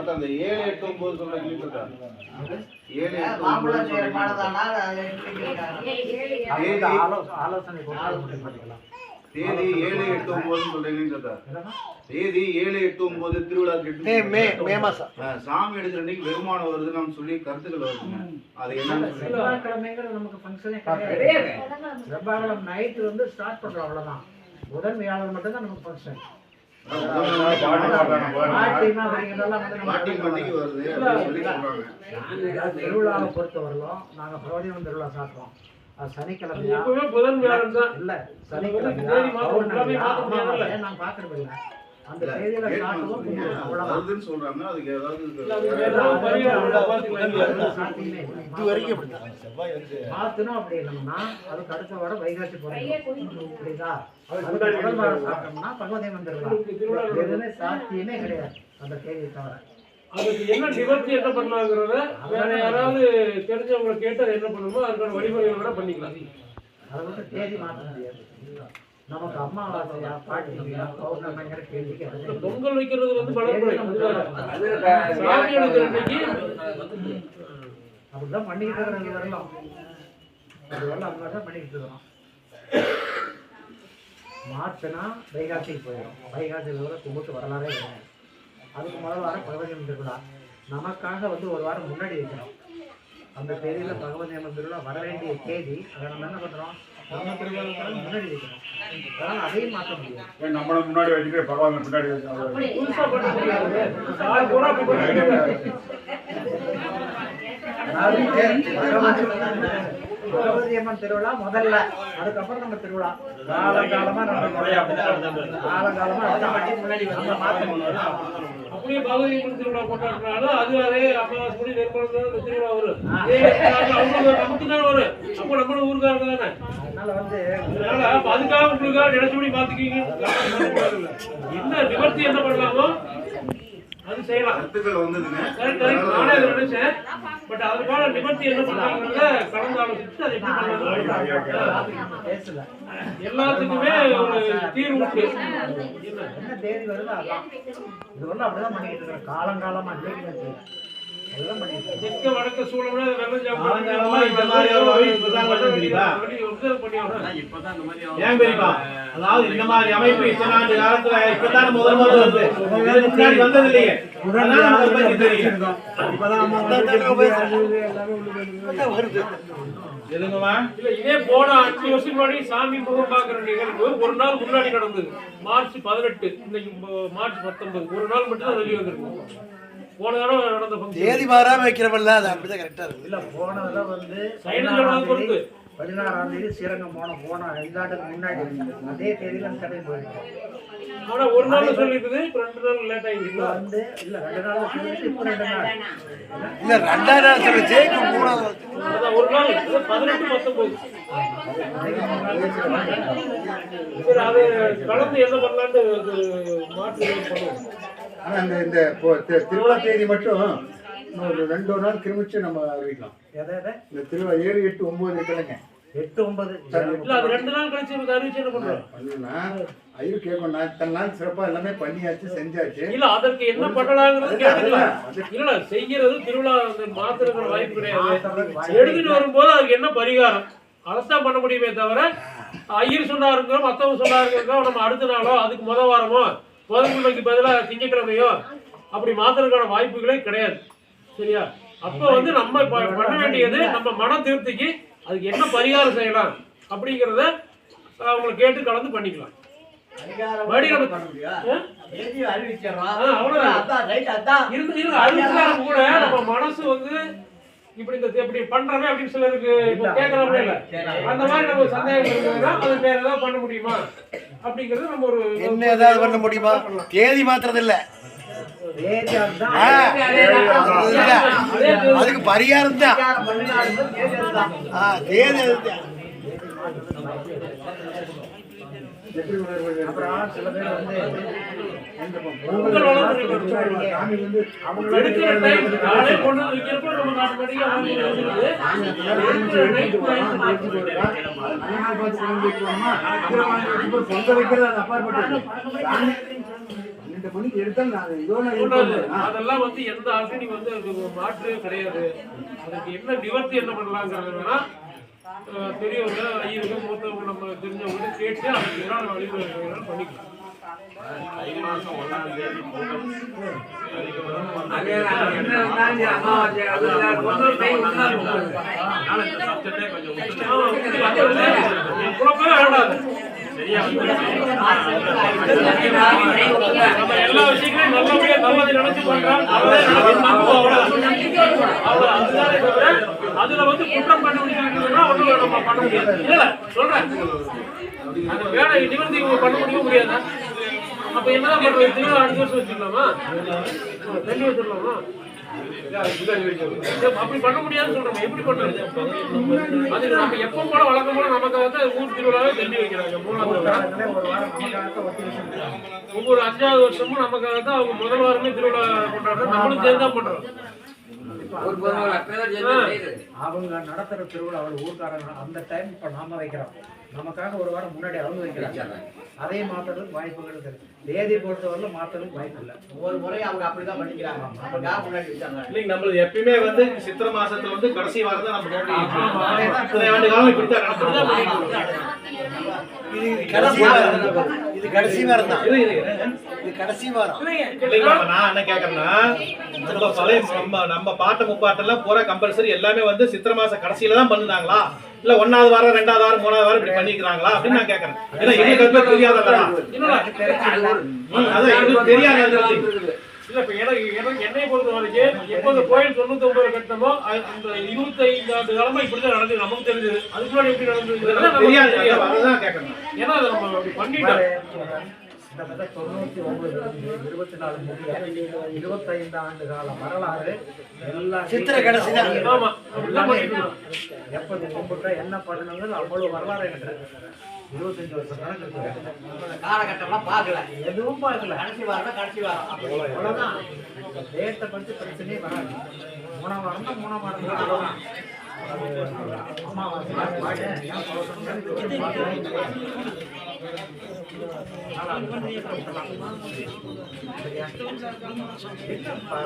அந்த 7, 8, 9 சொல்ற 7, 8, 9 தேதி 7, 8, 9 சொல்றீங்க. தேதி 7, 8, 9 திருவிழா மே மாசம் சாமி எடுக்கிற அன்னைக்கு வருமானம் வருதுன்னு சொல்லி கருத்துக்கள் வருதுங்க. அது என்ன செவ்வாய்க்கிழமைங்கிற நமக்கு ஃபங்க்ஷனே கிடையாது. செவ்வாய்க்கிழமை நைட்டு வந்து ஸ்டார்ட் பண்றோம், அவ்வளவுதான். புதன் வியாழன் மட்டும் தான் நமக்கு ஃபங்க்ஷன். திருவிழாவை பொறுத்த வரலாம் நாங்க பிரவதியம் திருவிழா சாட்டுறோம். சனிக்கிழமை புதன் வியாழன் தான் இல்ல, சனிக்கிழமை நான் பாக்குறது இல்லை. அந்த தேதியில சாட்டுவோம் சொல்றாங்க. அதுக்கு மாத்தணும் அப்படி இல்லைன்னா அதுக்கு அடுத்த வாரம் வைகாசி புரியுதா? சாப்பிட்டோம்னா பகவதே வந்துடலாம். எதுவுமே சாத்தியமே கிடையாது அந்த தேதியை தவிர. அதுக்கு என்ன நிவர்த்தி என்ன பண்ணலாங்கிறத வேற யாராவது தெரிஞ்சவங்களை கேட்டு என்ன பண்ணணுமோ அதுக்கான வழிமுறைகளோட பண்ணிக்கலாம். அதை வந்து தேதி மாற்ற முடியாது. நமக்கு அம்மாவாசையா பாட்டியா பௌர்ணமிங்கிற கேள்விக்கு பொங்கல் வைக்கிறது வந்து பலமுறை சாமி எடுக்கிற அன்னைக்கு அப்படிதான் பண்ணிக்கிட்டு இருக்கிறது வரலாம். அது வரலாம் அந்த மாதிரி தான் பண்ணிக்கிட்டு இருக்கிறோம். மார்ச்னா வைகாசிக்கு போயிடும். வைகாசியில் கூட கும்பிட்டு வரலாறே கிடையாது. அதுக்கு முதல் வாரம் பகவதி திருவிழா நமக்காக வந்து ஒரு வாரம் முன்னாடி வைக்கணும். அந்த தேதியில் பகவதி திருவிழா வர வேண்டிய தேதி அதை நம்ம என்ன பண்ணுறோம், நம்ம திருவிழாவுக்காக முன்னாடி வைக்கணும். அதனால் அதையும் மாற்ற முடியாது. நம்மள முன்னாடி வச்சுட்டு பகவான் முன்னாடி பகவதி அம்மன் திருவிழா முதல்ல, அதுக்கப்புறம் நம்ம திருவிழா காலகாலமா அப்படியே பகவதி அம்மன் திருவிழா கொண்டாடுறாலும் அது அதே அமாவாசை நெருப்பம் திருவிழா வரும். நமக்கு தானே வரும். அப்போ நம்மளும் ஊருக்காரங்க தானே. அதனால வந்து அதுக்காக உங்களுக்காக நினைச்சபடி பாத்துக்கீங்க. என்ன நிவர்த்தி என்ன பண்ணலாமோ அது செய்யலாம். நானே அதை நினைச்சேன். பட் அதுக்கான நிவர்த்தி என்ன பண்ணலாங்கிறத கலந்து ஆலோசிச்சு அதை எப்படி பண்ணலாம் எல்லாத்துக்குமே ஒரு தீர்வு உண்டு. என்ன தேதி வருது அதான் இது வந்து அப்படிதான் பண்ணிட்டு இருக்கிறேன். காலங்காலமா தெற்க வடக்க சூழல்னா வெள்ளம் அதாவது இந்த மாதிரி அமைப்பு இத்தனை ஆண்டு காலத்துல இப்பதான் முதல் முன்னாடி வந்தது இல்லையே. இதே போன 5 வருஷம் முன்னாடி சாமி முகம் பாக்குற நிகழ்வு ஒரு நாள் முன்னாடி நடந்தது. மார்ச் 18, இன்னைக்கு மார்ச் 19, ஒரு நாள் மட்டும் தான் வெளியே வந்திருக்கு. போன தடவை நடந்த தேதி மாறாம வைக்கிறவல்ல அது அப்படிதான் கரெக்டா இருக்கு. இல்ல போனதை வந்து 16ஆம் தேதி ஸ்ரீரங்கம் போன 5 ஆண்டுக்கு முன்னாடி அதே தேதியில அந்த கதை போயிருக்கோம். ஆனா ஒரு நாள் சொல்லிருக்குது, 2 நாள் லேட் ஆயிடுச்சு. வந்து இல்ல 2 நாள் சொல்லிட்டு இப்போ 2 நாள் இல்ல 2ஆம் நாள் சொல்லிச்சு, இப்போ 3ஆவது அதான் ஒரு நாள் 18, 19. சரி அது கலந்து என்ன பண்ணலான்னு மாற்று பண்ணுவோம். ஆனா இந்த திருவிழா தேதி மட்டும் ஒரு 2 நாள் கிளம்பிச்சு நம்ம அறிவிக்கலாம். இந்த திருவிழா 7, 8, 9 இருக்குல்லங்க. 8, 9 இல்ல அது 2 நாள் கழிச்சு நமக்கு அறிவிச்சு என்ன பண்றோம் பண்ணுனா ஐயோ கேட்கணும். நான் இத்தனை நாள் சிறப்பா எல்லாமே பண்ணியாச்சு செஞ்சாச்சு. இல்ல அதற்கு என்ன பண்ணலாங்கிறது கேட்கலாம். இல்ல செய்யறது திருவிழா மாத்திரங்கிற வாய்ப்பு கிடையாது. எடுத்துட்டு வரும்போது அதுக்கு என்ன பரிகாரம் அதைத்தான் பண்ண முடியுமே தவிர ஐயர் சொன்னாருங்க மத்தவங்க சொன்னாருங்க நம்ம அடுத்த நாளோ அதுக்கு முதல் வாரமோ முதல்மைக்கு பதிலாக திங்கட்கிழமையோ அப்படி மாத்திரக்கான வாய்ப்புகளே கிடையாது. சரியா? அப்போ வந்து நம்ம பண்ண வேண்டியது நம்ம மன திருப்திக்கு அதுக்கு என்ன பரிகாரம் செய்யலாம் அப்படிங்கிறத அவங்களை கேட்டு கலந்து பண்ணிக்கலாம். கூட நம்ம மனசு வந்து இப்படி இப்படி பண்றமே அப்படின்னு சிலருக்கு கேட்கறாங்க. அந்த மாதிரி நம்ம சந்தேகம் இருக்குதுன்னா அது வேற ஏதாவது பண்ண முடியுமா அப்படிங்கறது நம்ம ஒரு என்ன ஏதாவது பண்ண முடியுமா? தேதி மாத்திரது இல்ல, அதுக்கு பரிகாரம் தான். தேதி எப்படி உணர்வு? அப்புறம் சில பேர் வந்து இந்த உங்கள் வளர்ப்பு சாமி வந்து அவங்களோட எடுக்கிற டைம் காலை கொண்டு வந்து வைக்கிறப்போ நமக்கு ஆட்டோமேட்டிக்கா வந்து வந்துருது. பொங்க வைக்கிறது அது அப்பாற்பட்டது. 12 மணிக்கு எடுத்தால் நான் இதோட அதெல்லாம் வந்து எந்த ஆல்ரெடி வந்து அது மாற்றே கிடையாது. அதுக்கு என்ன நிவர்த்தி என்ன பண்ணலாங்கிறது வேணா பெரியவங்க ஐயர்கள் மூத்தவங்க நம்ம தெரிஞ்சவங்க கேட்டு அதுக்கு எதிரான வழிமுறைகள் பண்ணிக்கலாம். நம்ம எல்லா விஷயங்களையும் நல்லபடியா நல்லது நினைச்சு பண்றோம். அதுல வந்து குற்றம் கண்டுபிடிக்கிறதுனா ஒண்ணும் நம்ம பண்ண முடியாது. இல்ல சொல்றேன், அந்த வேலை நிவர்த்தி பண்ண முடியாது. அப்ப என்னதான் பண்றது? திருவிழா அடுத்த வருஷம் வச்சுக்கலாமா? தள்ளி வச்சிடலாமா? அப்படி பண்ண முடியாதுன்னு சொல்றோம். எப்படி பண்றது? அது நம்ம எப்ப போல வழக்கம் போல நமக்கு வந்து ஊர் திருவிழாவே தள்ளி வைக்கிறாங்க. 3ஆவது ஒவ்வொரு 5வது வருஷமும் நமக்காக தான் அவங்க முதல் வாரமே திருவிழா கொண்டாடுறோம். நம்மளும் சேர்ந்தா பண்றோம். அவங்க நடத்துற திருவிழா ஊர்க்காரங்க அந்த டைம் இப்ப நாம வைக்கிறோம். நமக்காக ஒரு வாரம் முன்னாடி அவங்க வைக்கிறாங்க. அதே மாத்துறதுக்கு வாய்ப்புகள் இருக்கு. தேதி பொறுத்தவரை மாத்துறதுக்கு வாய்ப்பு இல்லை. ஒவ்வொரு முறையும் அவங்க அப்படிதான் பண்ணிக்கிறாங்க. நமக்காக முன்னாடி வச்சாங்க. இல்லைங்க, நம்மளது எப்பயுமே வந்து சித்திரை மாசத்துல வந்து கடைசி வாரம் தான் நம்ம நோட்டி ஆண்டு காலம் இப்படித்தான் நடத்துறோம். இது கடைசி வாரம் தான். இது கடைசி வாரம். இல்லைங்க, நான் என்ன கேட்கறேன்னா, நம்ம பழைய நம்ம பாட்டு முப்பாட்டெல்லாம் பூரா கம்பல்சரி எல்லாமே வந்து சித்திரை மாசம் கடைசியில தான் பண்ணுனாங்களா, இல்ல 1வது வாரம் 2வது வாரம் 3வது வாரம் இப்படி பண்ணிக்கிறாங்களா அப்படின்னு நான் கேட்கறேன். ஏன்னா எங்களுக்கு தெரியாதா? அதான் எங்களுக்கு தெரியாத. இல்ல இப்ப என்னை பொறுத்த வரைக்கும் எப்போது கோயில் 99 கட்டமோ அந்த 25 ஆண்டு காலமா இப்படிதான் நடந்தது. நமக்கு தெரிஞ்சது. அதுக்குள்ள எப்படி நடந்தது தெரியாது. அதான் கேட்கறேன். ஏன்னா அதை நம்ம அப்படி பண்ணிட்டோம். 24 25 ஆண்டு கால வரலாறு எல்லாம் சித்திரை கடைசி தான். ஆமா, அப்படிதான் பண்ணிட்டோம். எப்ப கும்பிட்டா என்ன பண்ணணுங்கிறது அவ்வளவு வரலாறு எனக்கு 25 வருஷம் கணக்கு காலகட்டம்லாம் பார்க்கல, எதுவும் பார்க்கல. கடைசி வாரம் அவ்வளவுதான். டேட்டை பற்றி பிரச்சனையே வராது. 3ஆம் வாரம் தான் 3ஆம் வாரம் தான். அவ்வளவுதான்.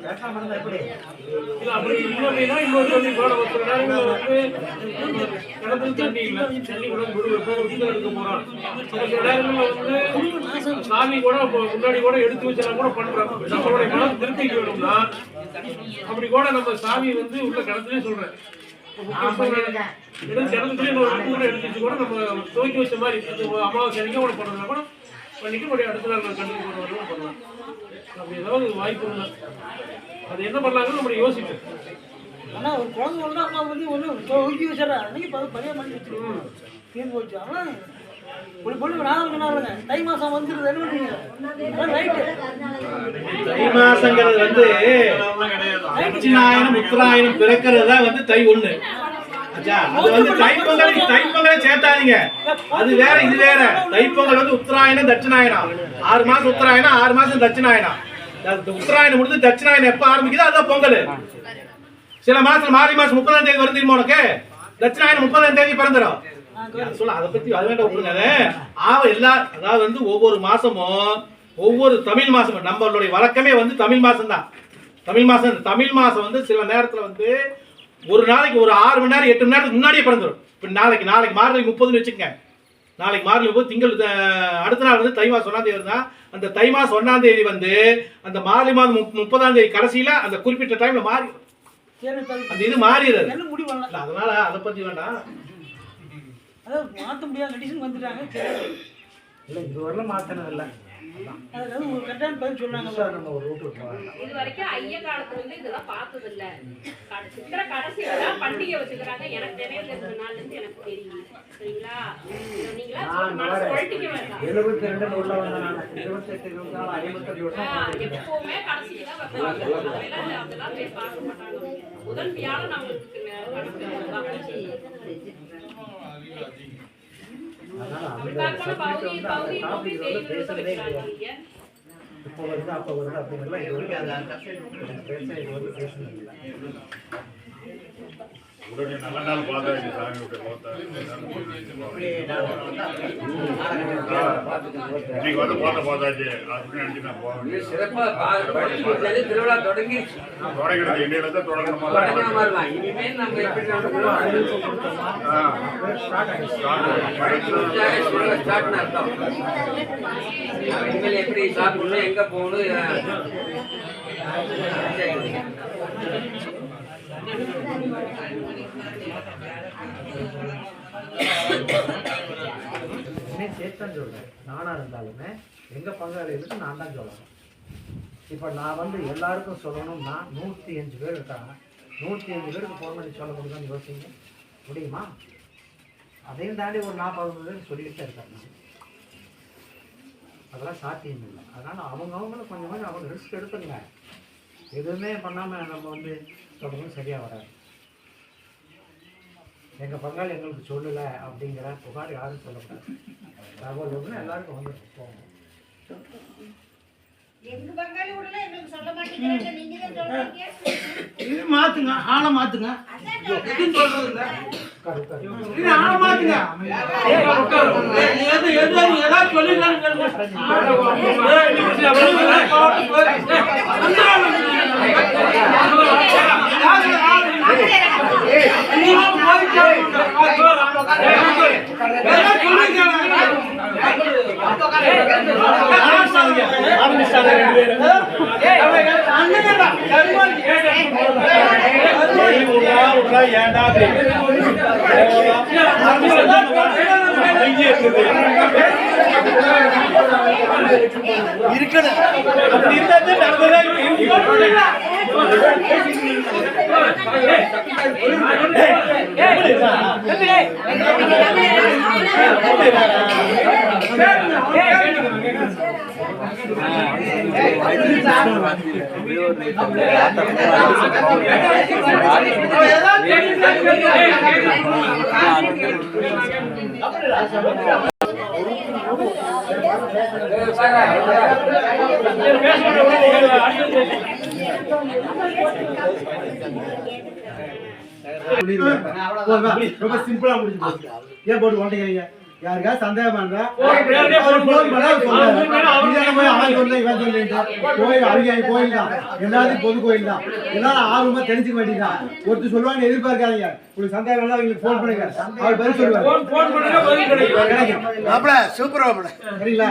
பேசாம இருந்தா எப்படி? அப்படி இல்லைன்னா இன்னொரு கடந்து தண்ணி இல்லை, தண்ணி கூட எடுக்க போறான். சில நேரங்களில் வந்து சாமி கூட முன்னாடி கூட எடுத்து வச்சா கூட பண்றோம். நம்மளுடைய மனம் திருப்திக்கு வேணும்னா அப்படி கூட நம்ம சாமி வந்து உள்ள கிடத்துலேயே சொல்றேன் கிணத்துலேயே எடுத்து வச்சு கூட நம்ம துவக்கி வச்ச மாதிரி அமாவாசை அன்னைக்கு கூட பண்ணுறதுனா கூட பண்ணிட்டு மறுபடியும் அடுத்த நாள் கண்டிப்பாக பண்ணுவாங்க பண்ணலாம். அப்படி ஏதாவது வாய்ப்பு இல்லை. அது என்ன பண்ணலாங்கன்னு நம்ம யோசிப்போம். ஆனால் ஒரு குழந்தை வந்து அம்மா வந்து ஒன்று ஒதுக்கி வச்சிடறா. அன்னைக்கு பழைய பண்ணி வச்சுருக்கோம் தீர்ந்து போச்சு. ஆனால் ஒரு பொண்ணு நானும் சொன்னாருங்க தை மாதம் வந்துடுது என்ன பண்ணுவீங்க? ரைட்டு. தை மாசங்கிறது வந்து தட்சிணாயனம் உத்தராயணம் பிறக்கிறது தான் வந்து தை 1. அது வந்து தைப்பொங்கலை சேர்த்தாதீங்க. அது வேற இது வேற. தைப்பொங்கல் வந்து உத்தராயணம் தட்சிணாயனம். 6 மாசம் உத்தராயணம் 6 மாசம் தட்சிணாயனம். உத்தராயணம் முடிஞ்சு தட்சிணாயனம் எப்ப ஆரம்பிக்குதோ அதுதான் பொங்கல். சில மாசம் மாறி மாசம் 30ஆம் தேதி வருது தெரியுமா உனக்கு? தட்சிணாயனம் 30ஆம் தேதி பிறந்துடும். சொல்ல அதை பத்தி அது வேண்டாம் விட்டுருங்க. அதாவது வந்து ஒவ்வொரு மாசமும் ஒவ்வொரு தமிழ் மாசமும் நம்மளுடைய வழக்கமே வந்து தமிழ் மாசம் தான். தமிழ் மாசம் வந்து சில நேரத்துல வந்து ஒரு நாளைக்கு ஒரு 6 மணி நேரம் 8 மணி நேரத்துக்கு முன்னாடியே பிறந்துடும். இப்போ நாளைக்கு மார்கழி 30 வச்சுக்கங்க. நாளைக்கு மார்கழி 30 திங்கள் அடுத்த நாள் வந்து தை மாசம் 1ஆம் தேதி வருதுன்னா அந்த தை மாசம் 1ஆம் தேதி வந்து அந்த மார்கழி மாதம் 30ஆம் தேதி கடைசியில அந்த குறிப்பிட்ட டைம்ல மாறி அந்த இது மாறிடுது. அதனால அதை பத்தி வேண்டாம். அதாவது மாற்ற முடியாத கண்டிஷன் வந்துட்டாங்க. இல்லை இது வரலாம் மாற்றினது இல்லை. அதாவது ஒரு கரெக்டான பதில் சொன்னாங்க. நம்ம ஒரு ரூட்டு போகலாம். இது வரைக்கும் ஐய காலத்துல வந்து இதெல்லாம் பார்த்தது இல்ல. சித்திரை கடைசியில தான் பண்டிகை வச்சுக்கிறாங்க. எனக்கு தெரியாத நாள்ல இருந்து எனக்கு தெரியும். சரிங்களா? நீங்களா மனசு ஒழிக்க வேண்டாம். 72 உள்ள வந்த நான் 28 24 55 வருஷம் எப்பவுமே கடைசிக்கு தான் வருவாங்க. அதெல்லாம் போய் பார்க்க மாட்டாங்க. முதல் வியாழன் அவங்களுக்கு அதனால அப்படி அந்த பார்க்கணும் சப்ஜெக்ட் பௌதி வந்து அந்த பௌதி டாபிக் பௌதி வந்து பேசுறதே கிடையாது. வைக்கிறாங்க. இப்போ வருது அப்போ வருது அப்படிங்கிறலாம் இது வரைக்கும் இது வந்து பேசுனது இல்லை. உடனே நல்ல நாள் பார்த்தாச்சு சாமி விட்டு இன்னைக்கு வந்து பார்த்தாச்சு அப்படின்னு நினைச்சு நான் போவேன். திருவிழா தொடங்கி தொடங்கிறது என்னையில தான் தொடங்கணுமா இனிமேல் நம்ம எப்படி ஸ்டார்ட் அர்த்தம் இனிமேல் எப்படி சாப்பிடணும் எங்க போகணும் சேர்த்தான் சொல்றேன். நானா இருந்தாலுமே எங்க பங்காளிகளுக்கு நான் தான் சொல்லணும். இப்போ நான் வந்து எல்லாருக்கும் சொல்லணும்னா 105 பேர் இருக்காங்க. 105 பேருக்கு ஃபோன் பண்ணி சொல்ல முடியுமான்னு யோசிங்க. முடியுமா? அதையும் தாண்டி ஒரு 40 பேர் சொல்லிக்கிட்டே இருக்காங்க. அதெல்லாம் சாத்தியம் இல்லை. அதனால் அவங்களும் கொஞ்சம் கொஞ்சம் அவங்க ரிஸ்க் எடுத்துங்க. எதுவுமே பண்ணாமல் நம்ம வந்து சொல்கிறது சரியாக வராது. எங்கள் பங்காளி எங்களுக்கு சொல்லலை அப்படிங்கிற புகார் யாரும் சொல்லக்கூடாது. தகவல் வந்து எல்லாருக்கும் வந்து போகணும். மாத்துங்க ஆளை மாத்துங்க ஆளை மாத்துங்க ரொம்ப சிம்பிளா முடிஞ்சு ஏன் போட்டு கொண்டீங்க யாருக்கா சந்தேகம் இருந்தா கோயில் அழகிய கோயில் தான், எல்லாத்தையும் பொது கோயில் தான், எல்லாரும் ஆர்வமா தெரிஞ்சுக்க வேண்டியதுதான். ஒருத்தர் சொல்லுவாங்க எதிர்பார்க்காதீங்க, உங்களுக்கு சந்தேகம் இருந்தா அவங்களுக்கு போன் பண்ணுங்க, அவர் பதில் சொல்லுவாரு. சூப்பரா சரிங்களா?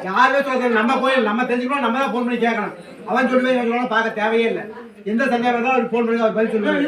யாருமே சொல்றது நம்ம கோயில் நம்ம தெரிஞ்சுக்கணும், நம்ம தான் போன் பண்ணி கேட்கணும். அவன் சொல்லுவேன் பார்க்க தேவையே இல்லை. எந்த சந்தேகம் இருந்தாலும் அவர் போன் பண்ணி அவர் பதில் சொல்லுவாரு.